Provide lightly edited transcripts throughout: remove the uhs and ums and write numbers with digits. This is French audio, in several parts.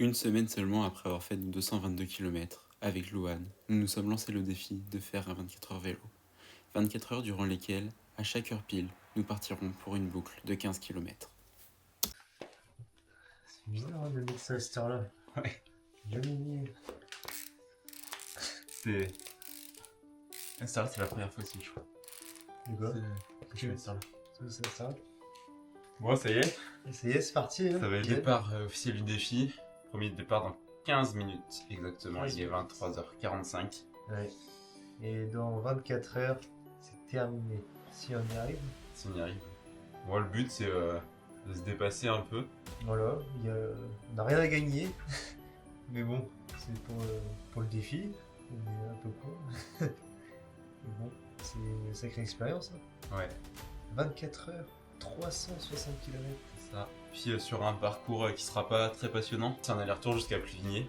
Une semaine seulement après avoir fait nos 222 km, avec Louane, nous nous sommes lancé le défi de faire un 24 heures vélo. 24 heures durant lesquelles, à chaque heure pile, nous partirons pour une boucle de 15 km. C'est bizarre hein, de mettre ça à cette heure-là. Ouais. Jamais mis. C'est... Ça, c'est la première fois aussi, je crois. Du quoi Je vais mettre ça là. Ça. Bon, ça y est, Ça y est, c'est parti. Hein. ça va être le départ officiel du défi. Premier départ dans 15 minutes exactement, il est 23h45. Ouais. Et dans 24 heures, c'est terminé. Si on y arrive. Si on y arrive. Moi, le but, c'est de se dépasser un peu. Voilà, on n'a rien à gagner. Mais bon, c'est pour le défi. On est un peu con. Mais bon, c'est une sacrée expérience. Hein. Ouais. 24 heures, 360 km. C'est ça. Puis sur un parcours qui sera pas très passionnant, c'est un aller-retour jusqu'à Pluvigné.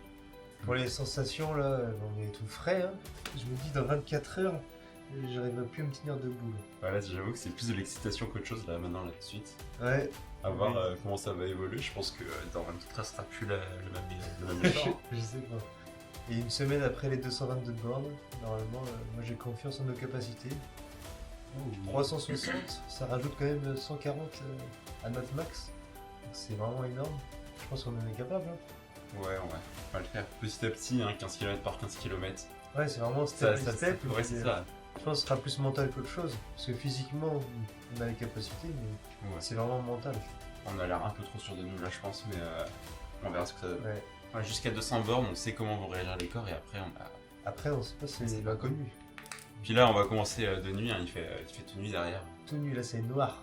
Pour les sensations, là, on est tout frais. Hein. Je me dis, dans 24 heures, j'arriverai plus à me tenir debout. Là. Voilà, j'avoue que c'est plus de l'excitation qu'autre chose là maintenant, là tout de suite. Ouais. À voir comment ça va évoluer. Je pense que dans 24 heures, ça sera plus le même effort. Je sais pas. Et une semaine après les 222 bornes, normalement, moi j'ai confiance en nos capacités. 360, ça rajoute quand même 140 à notre max. Donc c'est vraiment énorme. Je pense qu'on en est capable. Hein. Ouais, on va le faire petit à petit, hein, 15 km par 15 km. Ouais, c'est vraiment step by step. Ouais, c'est ça. Je pense que ce sera plus mental qu'autre chose. Parce que physiquement, on a les capacités, mais c'est vraiment mental. On a l'air un peu trop sûr de nous là, je pense, mais on verra ce que ça donne. Ouais. Ouais, jusqu'à 200 bornes, on sait comment vont réagir les corps et après on a... Après, on sait pas, c'est l'inconnu. Puis là, on va commencer de nuit, hein, il fait toute nuit derrière. Tout nu, là, c'est noir.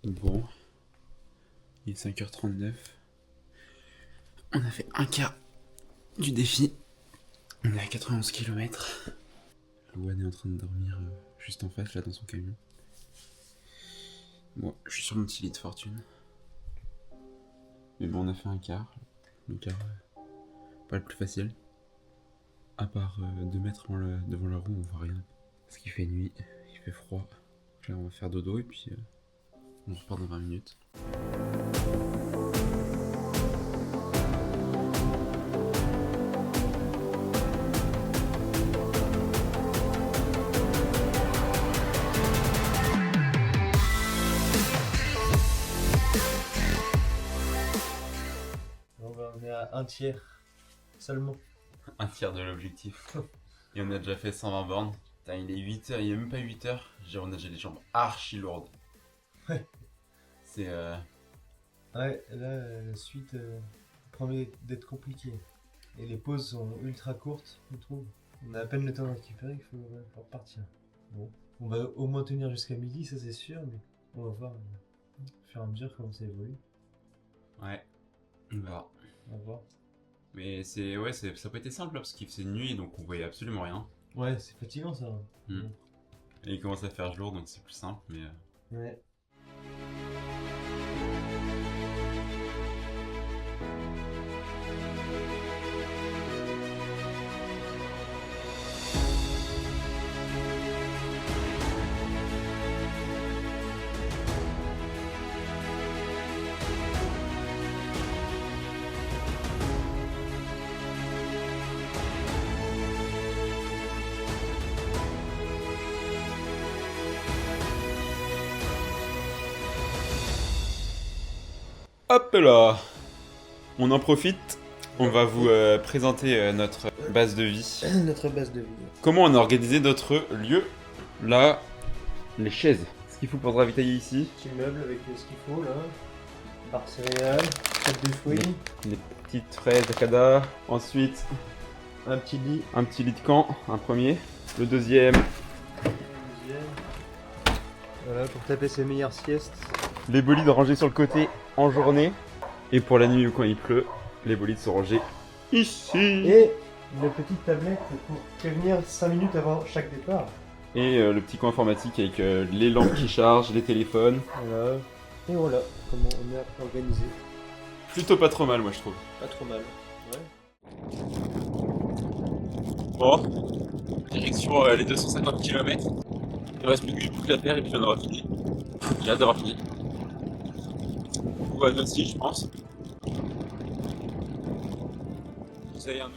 Bon, il est 5h39. On a fait un quart du défi. On est à 91 km. Louane est en train de dormir juste en face, là, dans son camion. Moi, je suis sur mon petit lit de fortune. Mais bon, on a fait un quart. Le quart, pas le plus facile. À part 2 mètres devant la roue, on voit rien. Parce qu'il fait nuit, il fait froid. Là, on va faire dodo et puis on repart dans 20 minutes. On est à un tiers seulement. Un tiers de l'objectif. Et on a déjà fait 120 bornes. Putain, il est 8h, il est même pas 8h. On a déjà les jambes archi lourdes. Ouais. C'est Ouais, là, la suite promet d'être compliquée. Et les pauses sont ultra courtes, je trouve. On a à peine le temps de récupérer, il faut repartir. Bon, on va au moins tenir jusqu'à midi, ça c'est sûr, mais on va voir au fur et à mesure comment ça évolue. Ouais, on verra. On va voir. Mais ça n'a pas été simple là, parce qu'il faisait nuit donc on voyait absolument rien. Ouais, c'est fatigant ça. Et il commence à faire jour donc c'est plus simple, mais. Ouais. Hop là! On en profite. On va vous présenter notre base de vie. Notre base de vie. Comment on a organisé notre lieu? Là, les chaises. Ce qu'il faut pour se ravitailler ici. Petit meuble avec ce qu'il faut là. Barre céréales, tête de fruits. Les petites fraises Akada. Ensuite, Un petit lit. un petit lit de camp, un premier. Le deuxième, Voilà, pour taper ses meilleures siestes. les bolides rangés sur le côté en journée. Et pour la nuit ou quand il pleut, les bolides sont rangés ici. Et Une petite tablette pour prévenir 5 minutes avant chaque départ. Et le petit coin informatique avec les lampes qui chargent, les téléphones. Voilà. Et voilà comment on est organisé. Plutôt pas trop mal, moi, je trouve. Pas trop mal. Ouais. Bon, direction les 250 km. Il reste plus qu'une boucle à faire et puis on aura fini. J'ai hâte d'avoir fini. Ou à aussi, je pense. Ça y est, un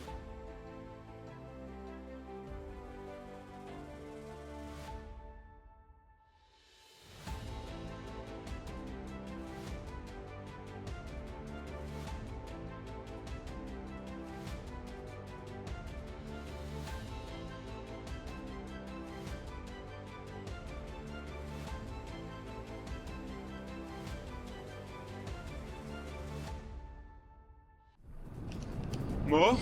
Bon,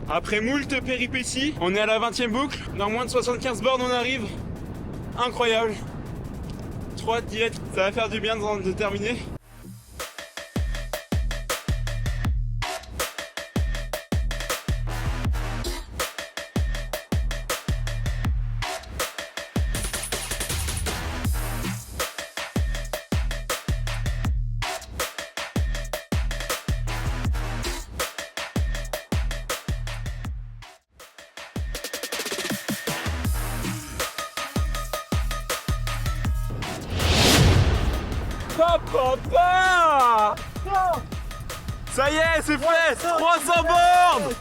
après moult péripéties, on est à la 20e boucle. Dans moins de 75 bornes, on arrive. Incroyable. Trop hâte d'y être. Ça va faire du bien de terminer. Papa! Ça y est, c'est fait! 300 bornes!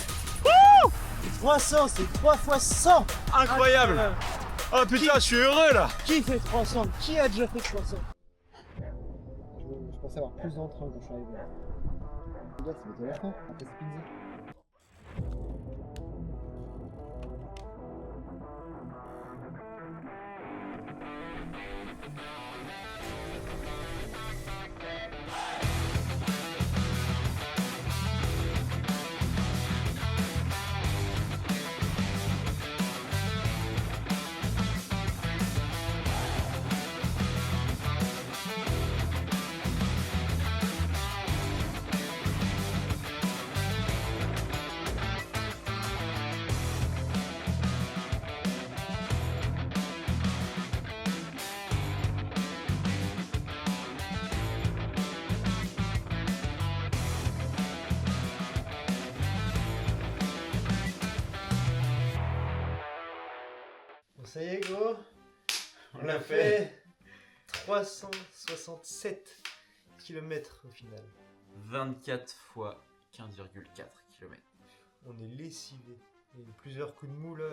300, c'est 3 fois 100. Incroyable! Oh putain, je suis heureux là! Qui fait 300? Qui a déjà fait 300? Je pensais avoir plus d'entrain quand je suis arrivé. Les gars, ça va être la fin. Après, c'est pizza. Bon, ça y est, gros. On a fait 367 km au final. 24 fois 15,4 km. On est lessivé. Il y a eu plusieurs coups de mou là.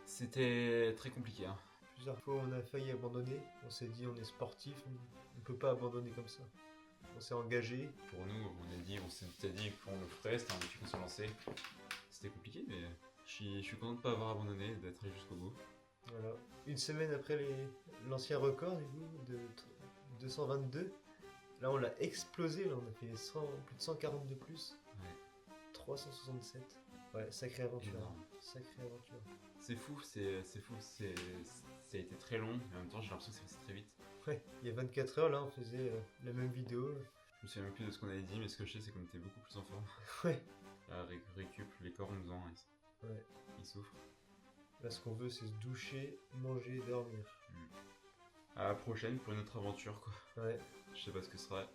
C'était très compliqué. Hein. Plusieurs fois on a failli abandonner. On s'est dit on est sportif, on ne peut pas abandonner comme ça. On s'est engagé. Pour nous, on s'était dit qu'on le ferait, c'était un défi qu'on se lançait. C'était compliqué, mais je suis content de ne pas avoir abandonné, d'être allé jusqu'au bout. Voilà. Une semaine après l'ancien record du coup, de 222, là on l'a explosé, là on a fait plus de 140 de plus. Ouais. 367. Ouais, sacrée aventure. Énorme. Sacrée aventure. C'est fou, ça a été très long, mais en même temps j'ai l'impression que c'est passé très vite. Ouais, il y a 24 heures là on faisait la même vidéo. Je me souviens même plus de ce qu'on avait dit, mais ce que je sais c'est qu'on était beaucoup plus en forme. Ouais. Récup, les corps ont besoin, Ouais. Ils souffrent. Là ce qu'on veut c'est se doucher, manger, dormir. À la prochaine pour une autre aventure quoi. Ouais. Je sais pas ce que ce sera.